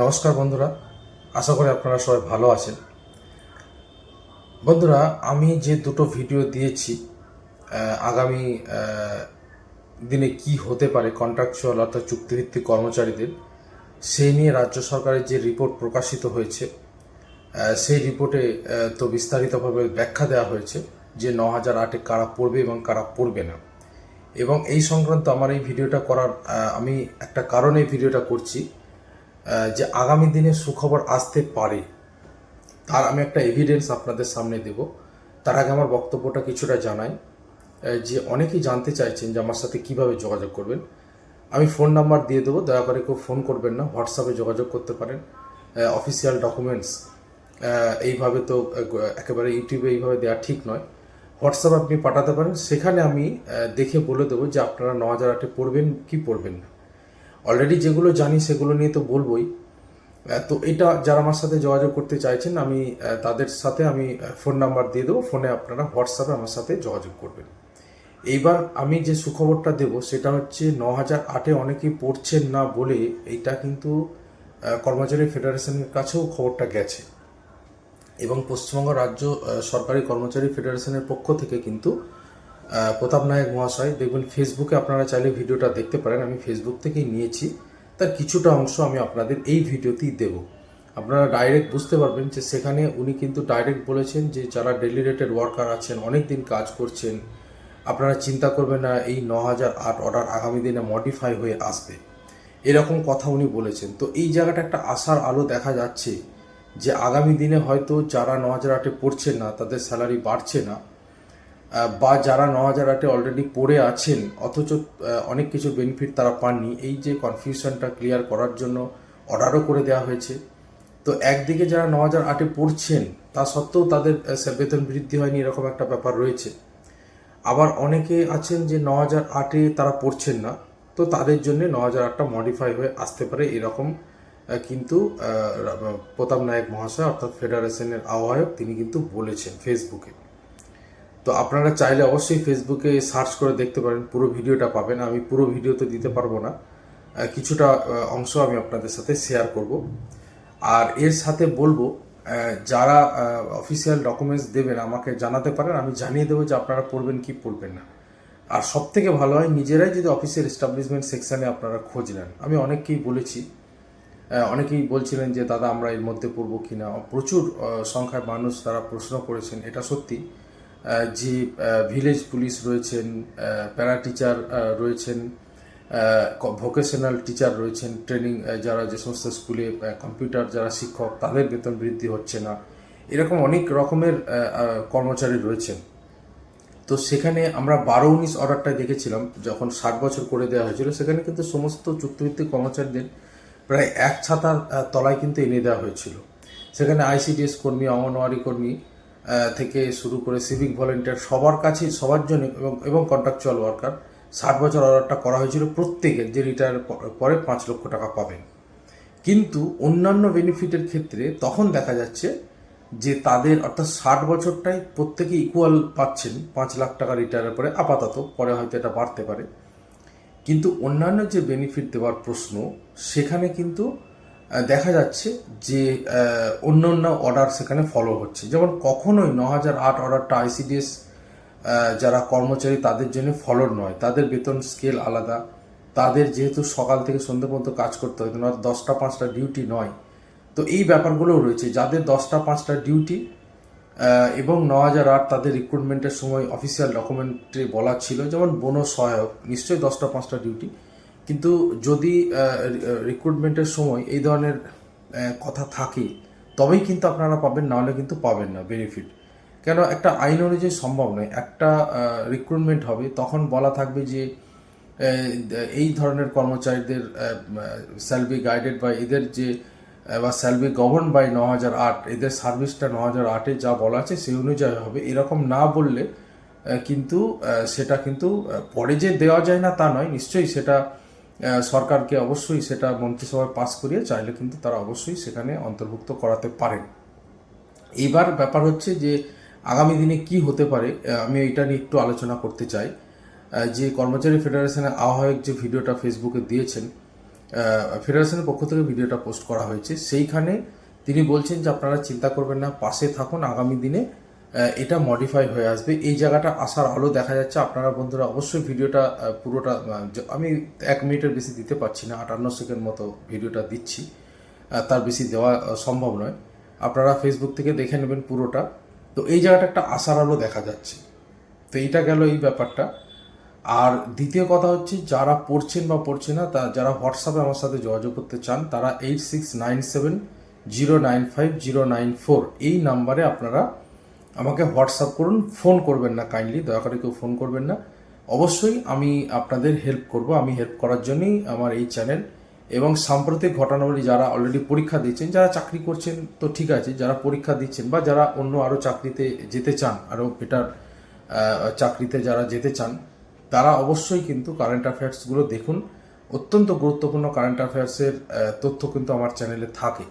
নমস্কার বন্ধুরা, আশা করি আপনারা সবাই ভালো আছেন। বন্ধুরা, আমি যে দুটো ভিডিও দিয়েছি আগামী দিনে কি হতে পারে কন্ট্রাকচুয়াল অর্থাৎ চুক্তিভিত্তিক কর্মচারীদের, সেই নিয়ে রাজ্য সরকারের যে রিপোর্ট প্রকাশিত হয়েছে, সেই রিপোর্টে তো বিস্তারিতভাবে ব্যাখ্যা দেওয়া হয়েছে যে ৯,০০৮-এ কারা পড়বে এবং কারা পড়বে না। এবং এই সংক্রান্ত আমার এই ভিডিওটা করার আমি একটা কারণে এই ভিডিওটা করছি, যে আগামী দিনে সুখবর আসতে পারে, তার আমি একটা এভিডেন্স আপনাদের সামনে দেব। তার আগে আমার বক্তব্যটা কিছুটা জানাই। যে অনেকেই জানতে চাইছেন যে আমার সাথে কিভাবে যোগাযোগ করবেন। আমি ফোন নাম্বার দিয়ে দেবো, দয়া করে কেউ ফোন করবেন না, হোয়াটসঅ্যাপে যোগাযোগ করতে পারেন। অফিসিয়াল ডকুমেন্টস এইভাবে তো একেবারে ইউটিউবে এইভাবে দেওয়া ঠিক নয়। হোয়াটসঅ্যাপে আপনি পাঠাতে পারেন, সেখানে আমি দেখে বলে দেবো যে আপনারা ৯,০০৮-এ পড়বেন কি পড়বেন না। অলরেডি যেগুলো জানি সেগুলো নিয়ে তো বলবোই। তো এটা যারা আমার সাথে যোগাযোগ করতে চাইছেন, আমি তাদের সাথে আমি ফোন নাম্বার দিয়ে দেবো, ফোনে আপনারা হোয়াটসঅ্যাপে আমার সাথে যোগাযোগ করবেন। এইবার আমি যে সুখবরটা দেব সেটা হচ্ছে ৯,০০৮-এ অনেকেই পড়ছেন না বলে এইটা কিন্তু কর্মচারী ফেডারেশনের কাছেও খবরটা গেছে, এবং পশ্চিমবঙ্গ রাজ্য সরকারি কর্মচারী ফেডারেশনের পক্ষ থেকে কিন্তু প্রতাপ নায়ক মহাশয়, দেখবেন ফেসবুকে আপনারা চাইলে ভিডিওটা দেখতে পারেন, আমি ফেসবুক থেকেই নিয়েছি, তার কিছুটা অংশ আমি আপনাদের এই ভিডিওতেই দেব। আপনারা ডাইরেক্ট বুঝতে পারবেন যে সেখানে উনি কিন্তু ডাইরেক্ট বলেছেন যে যারা ডেলি রেটেড ওয়ার্কার আছেন, অনেক দিন কাজ করছেন, আপনারা চিন্তা করবেন না, এই ৯,০০৮ অর্ডার আগামী দিনে মডিফাই হয়ে আসবে, এরকম কথা উনি বলেছেন। তো এই জায়গাটা একটা আশার আলো দেখা যাচ্ছে যে আগামী দিনে হয়তো যারা ৯,০০৮-এ পড়ছেন না তাদের স্যালারি বাড়ছে না, বা যারা ৯,০০৮-এ অলরেডি পড়ে আছেন অথচ অনেক কিছু বেনিফিট তারা পাননি, এই যে কনফিউশনটা ক্লিয়ার করার জন্য অর্ডারও করে দেওয়া হয়েছে। তো একদিকে যারা ৯,০০৮-এ পড়ছেন তা সত্ত্বেও তাদের বেতন বৃদ্ধি হয়নি, এরকম একটা ব্যাপার রয়েছে। আবার অনেকে আছেন যে ৯,০০৮-এ তারা পড়ছেন না, তো তাদের জন্য ৯,০০৮টা মডিফাই হয়ে আসতে পারে, এরকম কিন্তু প্রতাপ নায়ক মহাশয় অর্থাৎ ফেডারেশনের আহ্বায়ক তিনি কিন্তু বলেছেন ফেসবুকে। তো আপনারা চাইলে অবশ্যই ফেসবুকে সার্চ করে দেখতে পারেন, পুরো ভিডিওটা পাবেন। আমি পুরো ভিডিও তো দিতে পারবো না, কিছুটা অংশ আমি আপনাদের সাথে শেয়ার করব। আর এর সাথে বলবো, যারা অফিসিয়াল ডকুমেন্টস দেবেন আমাকে জানাতে পারেন, আমি জানিয়ে দেবো যে আপনারা পড়বেন কি পড়বেন না। আর সব থেকে ভালো হয় নিজেরাই যদি অফিসের এস্টাবলিশমেন্ট সেকশানে আপনারা খোঁজ নেন। আমি অনেককেই বলেছি, অনেকেই বলছিলেন যে দাদা আমরা এর মধ্যে পড়বো কি না, প্রচুর সংখ্যায় মানুষ তারা প্রশ্ন করেছেন। এটা সত্যি যে ভিলেজ পুলিশ রয়েছেন, প্যারা টিচার রয়েছেন, ভোকেশনাল টিচার রয়েছেন, ট্রেনিং যারা যে সমস্ত স্কুলে কম্পিউটার যারা শিক্ষক তাদের বেতন বৃদ্ধি হচ্ছে না, এরকম অনেক রকমের কর্মচারী রয়েছেন। তো সেখানে আমরা ১২-১৯ অর্ডারটা দেখেছিলাম যখন ৬০ বছর করে দেওয়া হয়েছিল, সেখানে কিন্তু সমস্ত চুক্তিভিত্তিক কর্মচারীদের প্রায় এক ছাতার তলায় কিন্তু এনে দেওয়া হয়েছিল। সেখানে আইসিডিএস কর্মী, অঙ্গনওয়াড়ি কর্মী থেকে শুরু করে সিভিক ভলেন্টিয়ার সবার কাছে সবার জন্য এবং কন্ট্রাকচুয়াল ওয়ার্কার ৬০ বছর অর্ডারটা করা হয়েছিল প্রত্যেকের, যে রিটায়ার পরে ৫ লক্ষ টাকা পাবেন। কিন্তু অন্যান্য বেনিফিটের ক্ষেত্রে তখন দেখা যাচ্ছে যে তাদের অর্থাৎ ৬০ বছরটাই প্রত্যেকে ইকুয়াল পাচ্ছেন ৫ লাখ টাকা রিটায়ারের পরে, আপাতত, পরে হয়তো এটা বাড়তে পারে। কিন্তু অন্যান্য যে বেনিফিট দেওয়ার প্রশ্ন, সেখানে কিন্তু দেখা যাচ্ছে যে অন্য অন্য অর্ডার সেখানে ফলো হচ্ছে। যেমন কখনোই ৯,০০৮ অর্ডারটা আইসিডিএস যারা কর্মচারী তাদের জন্য ফলোর নয়, তাদের বেতন স্কেল আলাদা, তাদের যেহেতু সকাল থেকে সন্ধ্যে পর্যন্ত কাজ করতে হয়, 10টা 5টা ডিউটি নয়। তো এই ব্যাপারগুলোও রয়েছে, যাদের 10টা 5টা ডিউটি এবং ৯,০০৮ তাদের রিক্রুটমেন্টের সময় অফিসিয়াল ডকুমেন্টে বলা ছিল, যেমন বোনাস সহায়ক নিশ্চয়ই 10টা 5টা ডিউটি, কিন্তু যদি রিক্রুটমেন্টের সময় এই ধরনের কথা থাকে তবেই কিন্তু আপনারা পাবেন, নাহলে কিন্তু পাবেন না বেনিফিট। কেন, একটা আইন অনুযায়ী সম্ভব নয়। একটা রিক্রুটমেন্ট হবে, তখন বলা থাকবে যে এই ধরনের কর্মচারীদের শ্যাল বি গাইডেড বাই এদের যে বা শ্যাল বি গভর্ন বাই ৯,০০৮, এদের সার্ভিসটা ৯,০০৮-এ যা বলা আছে সেই অনুযায়ী হবে। এরকম না বললে কিন্তু সেটা কিন্তু পরে যে দেওয়া যায় না তা নয়, নিশ্চয়ই সেটা সরকারকে অবশ্যই সেটা মন্ত্রিসভায় পাস করিয়ে চাইলে কিন্তু তারা অবশ্যই সেখানে অন্তর্ভুক্ত করাতে পারেন। এইবার ব্যাপার হচ্ছে যে আগামী দিনে কি হতে পারে, আমি এইটা নিয়ে একটু আলোচনা করতে চাই। যে কর্মচারী ফেডারেশনের আহ্বায়ক যে ভিডিওটা ফেসবুকে দিয়েছেন, ফেডারেশনের পক্ষ থেকে ভিডিওটা পোস্ট করা হয়েছে। সেইখানে তিনি বলছেন যে আপনারা চিন্তা করবেন না, পাশে থাকুন, আগামী দিনে এটা মডিফাই হয়ে আসবে। এই জায়গাটা আসার আলো দেখা যাচ্ছে। আপনারা বন্ধুরা অবশ্যই ভিডিওটা পুরোটা, আমি 1 মিনিটের বেশি দিতে পারছি না, 58 সেকেন্ড মতো ভিডিওটা দিচ্ছি, তার বেশি দেওয়া সম্ভব নয়। আপনারা ফেসবুক থেকে দেখে নেবেন পুরোটা। তো এই জায়গাটা একটা আশার আলো দেখা যাচ্ছে। তো এইটা গেল এই ব্যাপারটা। আর দ্বিতীয় কথা হচ্ছে, যারা পড়ছেন বা পড়ছে না, তা যারা হোয়াটসঅ্যাপে আমার সাথে যোগাযোগ করতে চান তারা 8697095094 এই নাম্বারে আপনারা আমাকে হোয়াটসঅ্যাপ করুন। ফোন করবেন না, কাইন্ডলি দয়া করে কেউ ফোন করবেন না। অবশ্যই আমি আপনাদের হেল্প করব। আমি হেল্প করার জন্যই আমার এই চ্যানেল। এবং সাম্প্রতিক ঘটনাবলী, যারা অলরেডি পরীক্ষা দিচ্ছেন, যারা চাকরি করছেন তো ঠিক আছে, যারা পরীক্ষা দিচ্ছেন বা যারা অন্য আরও চাকরিতে যেতে চান, আরও বেটার চাকরিতে যারা যেতে চান, তারা অবশ্যই কিন্তু কারেন্ট অ্যাফেয়ার্সগুলো দেখুন। অত্যন্ত গুরুত্বপূর্ণ কারেন্ট অ্যাফেয়ার্সের তথ্য কিন্তু আমার চ্যানেলে থাকে।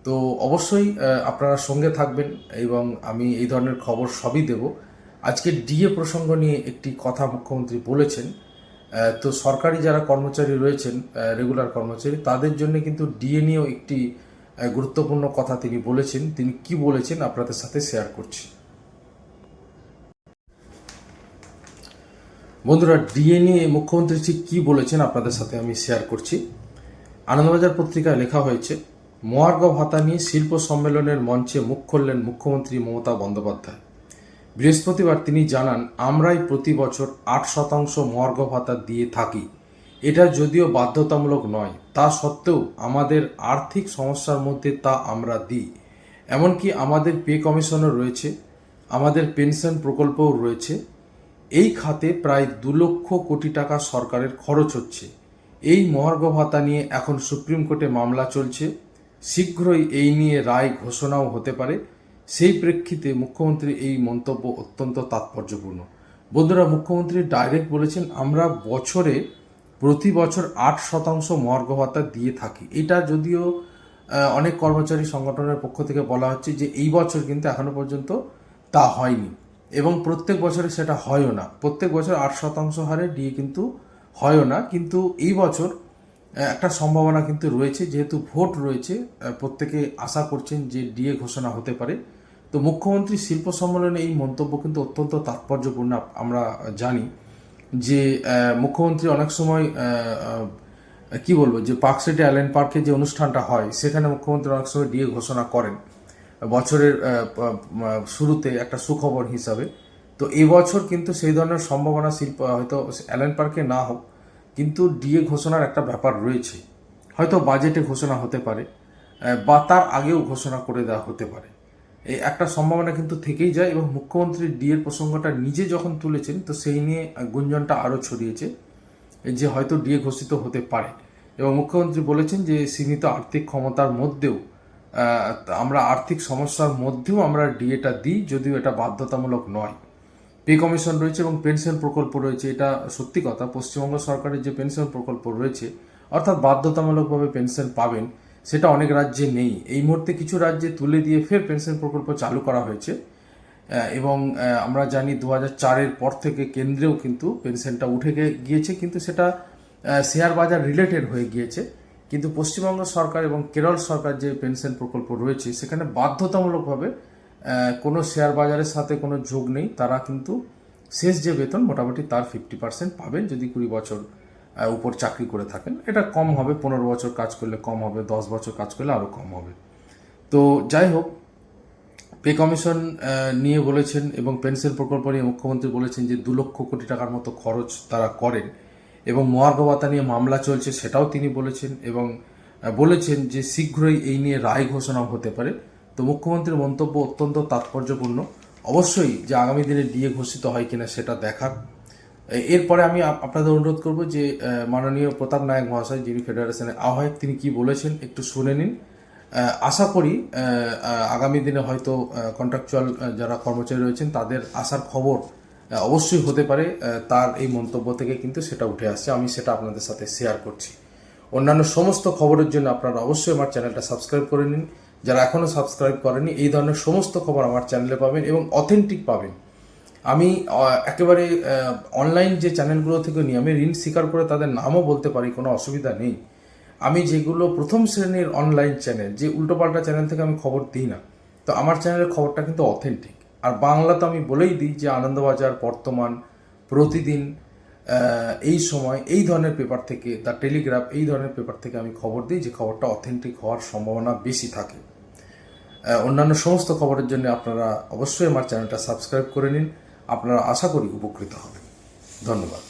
তো অবশ্যই আপনারা সঙ্গে থাকবেন এবং আমি এই ধরনের খবর সবই দেব। আজকে ডিএ প্রসঙ্গ নিয়ে একটি কথা মুখ্যমন্ত্রী বলেছেন। তো সরকারি যারা কর্মচারী রয়েছেন, রেগুলার কর্মচারী, তাদের জন্য কিন্তু ডিএ নিয়েও একটি গুরুত্বপূর্ণ কথা তিনি বলেছেন। তিনি কি বলেছেন আপনাদের সাথে শেয়ার করছি। বন্ধুরা, ডিএ নিয়ে মুখ্যমন্ত্রী ঠিক কী বলেছেন আপনাদের সাথে আমি শেয়ার করছি। আনন্দবাজার পত্রিকায় লেখা হয়েছে, মহার্ঘ ভাতা নিয়ে শিল্প সম্মেলনের মঞ্চে মুখ খুললেন মুখ্যমন্ত্রী মমতা বন্দ্যোপাধ্যায়। বৃহস্পতিবার তিনি জানান, আমরাই প্রতি বছর 8% মহার্ঘ ভাতা দিয়ে থাকি। এটা যদিও বাধ্যতামূলক নয়, তা সত্ত্বেও আমাদের আর্থিক সমস্যার মধ্যে তা আমরা দিই। এমনকি আমাদের পে কমিশনও রয়েছে, আমাদের পেনশন প্রকল্পও রয়েছে। এই খাতে প্রায় 2 লক্ষ কোটি টাকা সরকারের খরচ হচ্ছে। এই মহার্ঘ ভাতা নিয়ে এখন সুপ্রিম কোর্টে মামলা চলছে। শীঘ্রই এই নিয়ে রায় ঘোষণাও হতে পারে। সেই প্রেক্ষিতে মুখ্যমন্ত্রী এই মন্তব্য অত্যন্ত তাৎপর্যপূর্ণ। বন্ধুরা, মুখ্যমন্ত্রী ডাইরেক্ট বলেছেন, আমরা বছরে প্রতি বছর 8% মহার্ঘ ভাতা দিয়ে থাকি। এটা যদিও অনেক কর্মচারী সংগঠনের পক্ষ থেকে বলা হচ্ছে যে এই বছর কিন্তু এখনো পর্যন্ত তা হয়নি এবং প্রত্যেক বছরে সেটা হয়ও না। প্রত্যেক বছর 8% হারে ডিএ কিন্তু হয়ও না। কিন্তু এই বছর একটা সম্ভাবনা কিন্তু রয়েছে, যেহেতু ভোট রয়েছে, প্রত্যেকে আশা করছেন যে ডিএ ঘোষণা হতে পারে। তো মুখ্যমন্ত্রী শিল্প সম্মেলনে এই মন্তব্য কিন্তু অত্যন্ত তাৎপর্যপূর্ণ। আমরা জানি যে মুখ্যমন্ত্রী অনেক সময় কি বলবো, যে পার্ক স্ট্রিটে অ্যালেন পার্কে যে অনুষ্ঠানটা হয়, সেখানে মুখ্যমন্ত্রী অনেক সময় ডিএ ঘোষণা করেন বছরের শুরুতে একটা সুখবর হিসাবে। তো এবছর কিন্তু সেই ধরনের সম্ভাবনা, শিল্প হয়তো অ্যালেন পার্কে না হোক, কিন্তু ডিএ ঘোষণার একটা ব্যাপার রয়েছে। হয়তো বাজেটে ঘোষণা হতে পারে বা তার আগেও ঘোষণা করে দেওয়া হতে পারে। এই একটা সম্ভাবনা কিন্তু থেকেই যায়। এবং মুখ্যমন্ত্রী ডিএর প্রসঙ্গটা নিজে যখন তুলেছেন, তো সেই নিয়ে গুঞ্জনটা আরও ছড়িয়েছে যে হয়তো ডিএ ঘোষিত হতে পারে। এবং মুখ্যমন্ত্রী বলেছেন যে সীমিত আর্থিক ক্ষমতার মধ্যেও, আমরা আর্থিক সমস্যার মধ্যেও আমরা ডিএটা দিই, যদিও এটা বাধ্যতামূলক নয়। পে কমিশন রয়েছে এবং পেনশন প্রকল্প রয়েছে। এটা সত্যি কথা, পশ্চিমবঙ্গ সরকারের যে পেনশন প্রকল্প রয়েছে, অর্থাৎ বাধ্যতামূলকভাবে পেনশন পাবেন, সেটা অনেক রাজ্যে নেই। এই মুহূর্তে কিছু রাজ্যে তুলে দিয়ে ফের পেনশন প্রকল্প চালু করা হয়েছে। এবং আমরা জানি 2004-এর পর থেকে কেন্দ্রেও কিন্তু পেনশনটা উঠে গিয়েছে, কিন্তু সেটা শেয়ার বাজার রিলেটেড হয়ে গিয়েছে। কিন্তু পশ্চিমবঙ্গ সরকার এবং কেরল সরকার যে পেনশন প্রকল্প রয়েছে, সেখানে বাধ্যতামূলকভাবে কোনো শেয়ার বাজারের সাথে কোনো যোগ নেই। তারা কিন্তু শেষ যে বেতন মোটামুটি তার 50% পাবেন যদি 20 বছর উপর চাকরি করে থাকেন। এটা কম হবে, 15 বছর কাজ করলে কম হবে, 10 বছর কাজ করলে আরও কম হবে। তো যাই হোক, পে কমিশন নিয়ে বলেছেন এবং পেনশন প্রকল্প নিয়ে মুখ্যমন্ত্রী বলেছেন যে 2 লক্ষ কোটি টাকার মতো খরচ তারা করেন। এবং মহার্ঘ ভাতা নিয়ে মামলা চলছে, সেটাও তিনি বলেছেন। এবং বলেছেন যে শীঘ্রই এই নিয়ে রায় ঘোষণাও হতে পারে। তো মুখ্যমন্ত্রীর মন্তব্য অত্যন্ত তাৎপর্যপূর্ণ। অবশ্যই যে আগামী দিনে ডিএ ঘোষিত হয় কিনা সেটা দেখার। এরপরে আমি আপনাদের অনুরোধ করব যে মাননীয় প্রতাপ নায়ক মহাশয়, যিনি ফেডারেশনের আহ্বায়ক, তিনি কি বলেছেন একটু শুনে নিন। আশা করি আগামী দিনে হয়তো কন্ট্রাকচুয়াল যারা কর্মচারী রয়েছেন তাদের আসার খবর অবশ্যই হতে পারে। তার এই মন্তব্য থেকে কিন্তু সেটা উঠে আসছে, আমি সেটা আপনাদের সাথে শেয়ার করছি। অন্যান্য সমস্ত খবরের জন্য আপনারা অবশ্যই আমার চ্যানেলটা সাবস্ক্রাইব করে নিন। যারা এখনও সাবস্ক্রাইব করেনি, এই ধরনের সমস্ত খবর আমার চ্যানেলে পাবেন এবং অথেন্টিক পাবেন। আমি একেবারে অনলাইন যে চ্যানেলগুলো থেকে নিই, আমি ঋণ স্বীকার করে তাদের নামও বলতে পারি, কোনো অসুবিধা নেই। আমি যেগুলো প্রথম শ্রেণীর অনলাইন চ্যানেল, যে উল্টোপাল্টা চ্যানেল থেকে আমি খবর দিই না, তো আমার চ্যানেলের খবরটা কিন্তু অথেন্টিক। আর বাংলা তো আমি বলেই দিই যে আনন্দবাজার, বর্তমান, প্রতিদিন, এই সময়, এই ধরনের পেপার থেকে, দ্য টেলিগ্রাফ, এই ধরনের পেপার থেকে আমি খবর দিই, যে খবরটা অথেন্টিক হওয়ার সম্ভাবনা বেশি থাকে। অন্যান্য সমস্ত খবরের জন্য আপনারা অবশ্যই আমার চ্যানেলটা সাবস্ক্রাইব করে নিন। আপনারা আশা করি উপকৃত হবেন। ধন্যবাদ।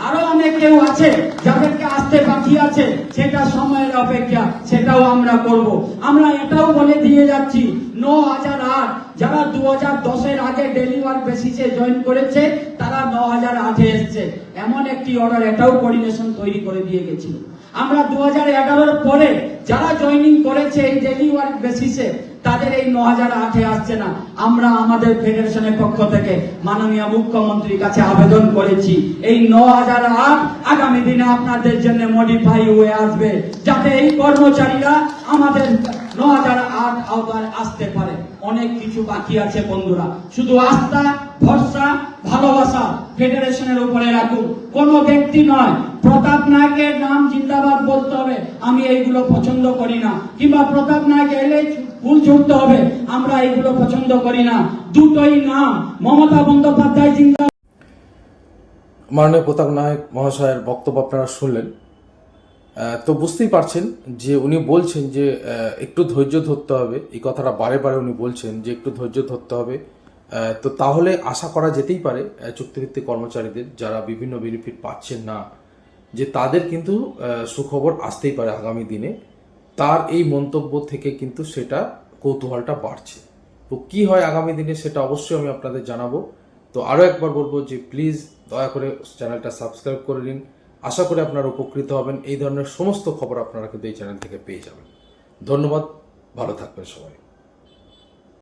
আরো অনেক কেউ আছে যাদেরকে আসতে বাকি আছে, সেটা সময়ের অপেক্ষা, সেটাও আমরা করব। আমরা এটাও বলে দিয়ে যাচ্ছি, 9008 যারা 2010-এর আগে ডেলিভার বেসিসে জয়েন করেছে তারা 9008-এ এসছে, এমন একটি অর্ডার এটাও কোঅর্ডিনেশন তৈরি করে দিয়ে গেছিল। আমরা 2011-এর পরে যারা জয়েনিং করেছে এই ডেলিভার বেসিসে, তাদের এই 9008-এ আসছে না। আমরা আমাদের ফেডারেশনের পক্ষ থেকে মাননীয় মুখ্যমন্ত্রীর কাছে আবেদন করেছি, এই 9008 আগামী দিনে আপনাদের জন্য মডিফাই হয়ে আসবে, যাতে এই কর্মচারীরা আমাদের 9008 আওতায় আসতে পারে। অনেক কিছু বাকি আছে বন্ধুরা, শুধু আস্থা, ভরসা, ভালোবাসা ফেডারেশনের উপরে রাখুন। কোনো ব্যক্তি নয়, প্রতাপ নায়কের নাম জিন্দাবাদ বলতে হবে, আমি এইগুলো পছন্দ করি না, কিংবা প্রতাপ নায়ক এলে ফুল ছুটতে হবে, আমরা এইগুলো পছন্দ করি না। দুটোই নাম, মমতা বন্দ্যোপাধ্যায় জিন্দাবাদ। মাননীয় প্রতাপ নায়ক মহাশয়ের বক্তব্য আপনারা শুনলেন। তো বুঝতেই পারছেন যে উনি বলছেন যে একটু ধৈর্য ধরতে হবে। এই কথাটা বারে বারে উনি বলছেন যে একটু ধৈর্য ধরতে হবে। তো তাহলে আশা করা যেতেই পারে চুক্তিভিত্তিক কর্মচারীদের যারা বিভিন্ন বেনিফিট পাচ্ছেন না, যে তাদের কিন্তু সুখবর আসতেই পারে আগামী দিনে। তার এই মন্তব্য থেকে কিন্তু সেটা কৌতূহলটা বাড়ছে। তো কি হয় আগামী দিনে সেটা অবশ্যই আমি আপনাদের জানাবো। তো আরও একবার বলবো যে প্লিজ দয়া করে চ্যানেলটা সাবস্ক্রাইব করে নিন। আশা করি আপনারা উপকৃত হবেন। এই ধরনের সমস্ত খবর আপনারা কিন্তু এই চ্যানেল থেকে পেয়ে যাবেন। ধন্যবাদ, ভালো থাকবেন সবাই।